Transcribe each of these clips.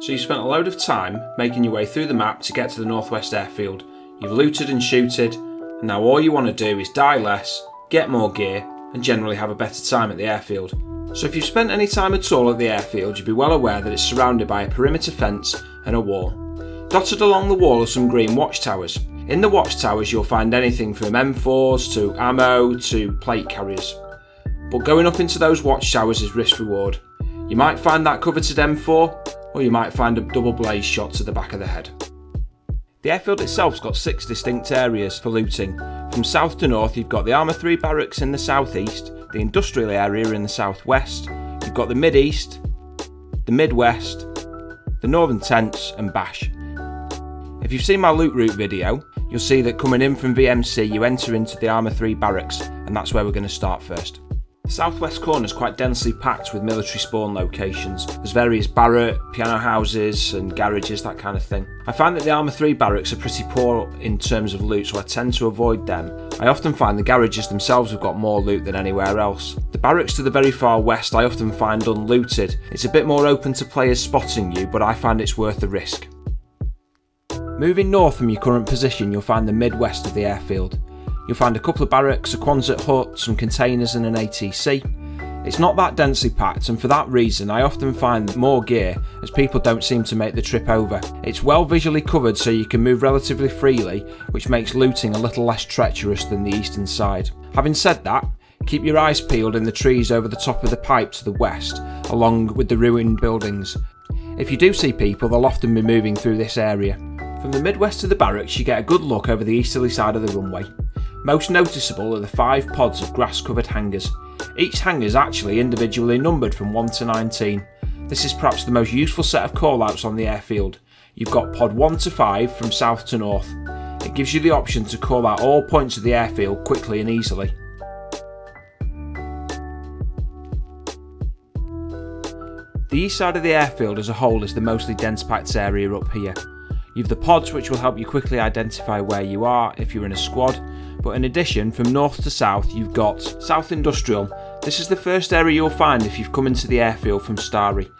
So you spent a load of time making your way through the map to get to the North West Airfield. You've looted and shooted, and now all you want to do is die less, get more gear, and generally have a better time at the airfield. So if you've spent any time at all at the airfield, you'd be well aware that it's surrounded by a perimeter fence and a wall. Dotted along the wall are some green watchtowers. In the watchtowers you'll find anything from M4s to ammo to plate carriers. But going up into those watchtowers is risk reward. You might find that coveted M4, or you might find a double blaze shot to the back of the head. The airfield itself's got 6 distinct areas for looting. From south to north you've got the Armour 3 barracks in the southeast, the industrial area in the southwest, you've got the mid-east, the mid-west, the northern tents and Bash. If you've seen my loot route video, you'll see that coming in from VMC you enter into the Armour 3 barracks, and that's where we're going to start first. The southwest corner is quite densely packed with military spawn locations. There's various barrack, piano houses and garages, that kind of thing. I find that the Armour 3 barracks are pretty poor in terms of loot, so I tend to avoid them. I often find the garages themselves have got more loot than anywhere else. The barracks to the very far west I often find unlooted. It's a bit more open to players spotting you, but I find it's worth the risk. Moving north from your current position you'll find the mid-west of the airfield. You'll find a couple of barracks, a Quonset hut, some containers and an ATC. It's not that densely packed, and for that reason I often find more gear as people don't seem to make the trip over. It's well visually covered so you can move relatively freely, which makes looting a little less treacherous than the eastern side. Having said that, keep your eyes peeled in the trees over the top of the pipe to the west, along with the ruined buildings. If you do see people, they'll often be moving through this area. From the midwest of the barracks you get a good look over the easterly side of the runway. Most noticeable are the 5 pods of grass-covered hangars. Each hangar is actually individually numbered from 1 to 19. This is perhaps the most useful set of callouts on the airfield. You've got pod 1 to 5 from south to north. It gives you the option to call out all points of the airfield quickly and easily. The east side of the airfield as a whole is the mostly dense packed area up here. You've the pods which will help you quickly identify where you are if you're in a squad, but in addition from north to south you've got South Industrial. This is the first area you'll find if you've come into the airfield from Starry.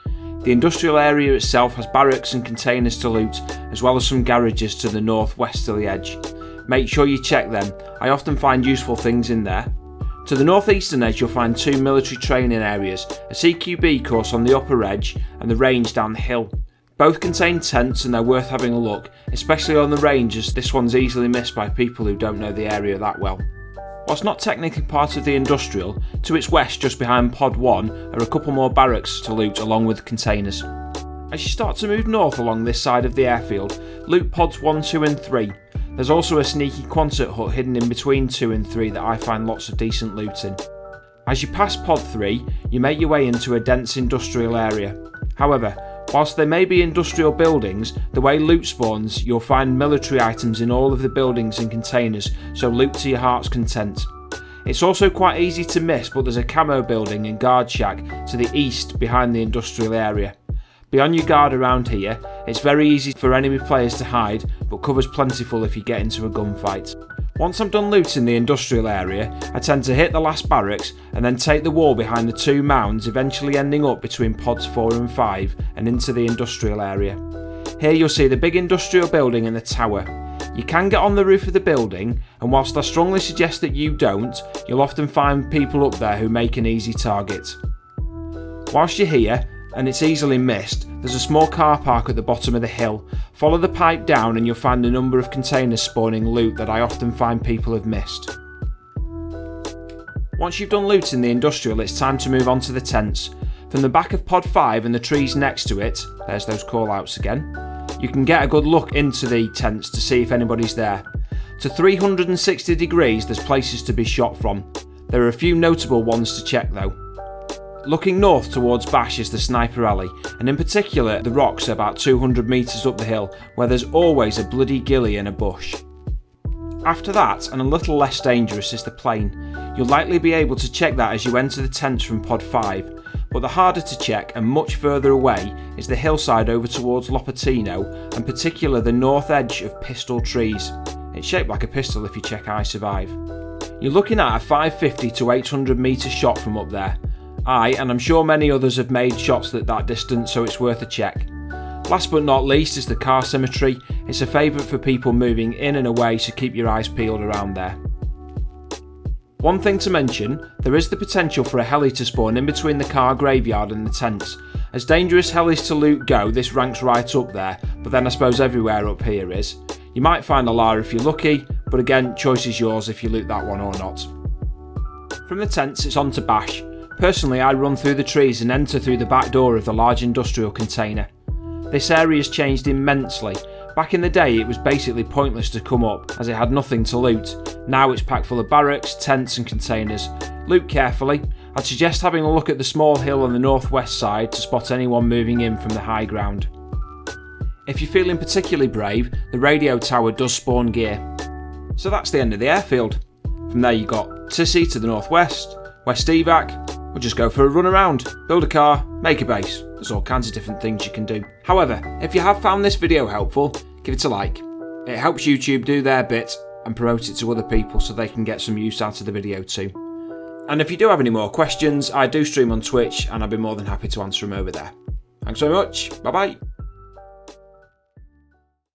The industrial area itself has barracks and containers to loot, as well as some garages to the northwesterly edge. Make sure you check them, I often find useful things in there. To the northeastern edge you'll find 2 military training areas, a CQB course on the upper edge and the range down the hill. Both contain tents and they're worth having a look, especially on the range as this one's easily missed by people who don't know the area that well. Whilst not technically part of the industrial, to its west just behind pod 1 are a couple more barracks to loot along with containers. As you start to move north along this side of the airfield, loot pods 1, 2 and 3. There's also a sneaky Quonset hut hidden in between 2 and 3 that I find lots of decent loot in. As you pass pod 3, you make your way into a dense industrial area. However, whilst there may be industrial buildings, the way loot spawns, you'll find military items in all of the buildings and containers, so loot to your heart's content. It's also quite easy to miss, but there's a camo building and guard shack to the east behind the industrial area. Be on your guard around here, it's very easy for enemy players to hide, but cover's plentiful if you get into a gunfight. Once I'm done looting the industrial area, I tend to hit the last barracks and then take the wall behind the 2 mounds, eventually ending up between pods 4 and 5 and into the industrial area. Here you'll see the big industrial building and the tower. You can get on the roof of the building, and whilst I strongly suggest that you don't, you'll often find people up there who make an easy target. Whilst you're here, and it's easily missed, there's a small car park at the bottom of the hill. Follow the pipe down and you'll find a number of containers spawning loot that I often find people have missed. Once you've done looting the industrial, it's time to move on to the tents. From the back of pod 5 and the trees next to it, there's those callouts again, you can get a good look into the tents to see if anybody's there. To 360 degrees there's places to be shot from. There are a few notable ones to check though. Looking north towards Bash is the Sniper Alley, and in particular the rocks about 200 metres up the hill where there's always a bloody ghillie in a bush. After that, and a little less dangerous, is the plain. You'll likely be able to check that as you enter the tents from pod 5, but the harder to check and much further away is the hillside over towards Lopatino, and particular the north edge of Pistol Trees. It's shaped like a pistol if you check I Survive. You're looking at a 550 to 800 metre shot from up there. And I'm sure many others have made shots at that distance, so it's worth a check. Last but not least is the car cemetery. It's a favourite for people moving in and away, so keep your eyes peeled around there. One thing to mention, there is the potential for a heli to spawn in between the car graveyard and the tents. As dangerous helis to loot go, this ranks right up there, but then I suppose everywhere up here is. You might find a LAR if you're lucky, but again, choice is yours if you loot that one or not. From the tents, it's on to Bash. Personally, I run through the trees and enter through the back door of the large industrial container. This area's changed immensely. Back in the day, it was basically pointless to come up as it had nothing to loot. Now it's packed full of barracks, tents and containers. Loot carefully. I'd suggest having a look at the small hill on the northwest side to spot anyone moving in from the high ground. If you're feeling particularly brave, the radio tower does spawn gear. So that's the end of the airfield. From there you got Sissy to the northwest, West Evac, or just go for a run around, build a car, make a base. There's all kinds of different things you can do. However, if you have found this video helpful, give it a like. It helps YouTube do their bit and promote it to other people so they can get some use out of the video too. And if you do have any more questions, I do stream on Twitch and I'd be more than happy to answer them over there. Thanks very much, bye bye.